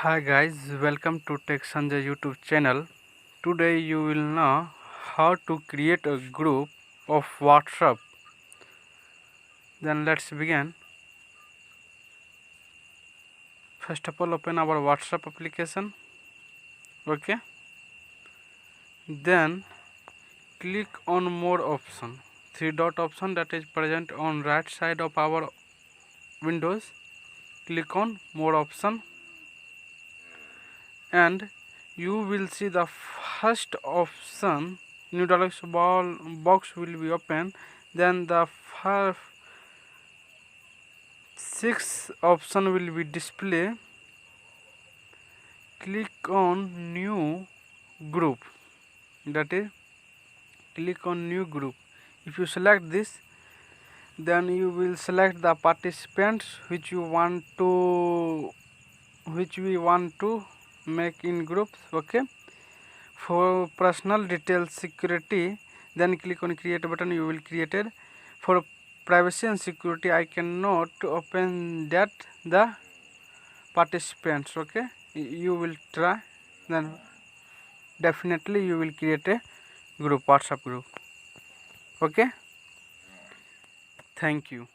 Hi guys, welcome to Tech Sunjay YouTube channel. Today you will know how to create a group of WhatsApp. Then let's begin. First of all, open our WhatsApp application. Okay. Then click on more option. Three dot option that is present on right side of our windows. Click on more option and you will see the first option. New dialog box will be open. Then the sixth option will be display. Click on new group, that is click on new group. If you select this, then you will select the participants which we want to make in groups. Okay, for personal details security, then click on create button. You will create it. For privacy and security, I cannot open that the participants. Okay, you will try, then definitely you will create a group, WhatsApp group. Okay, thank you.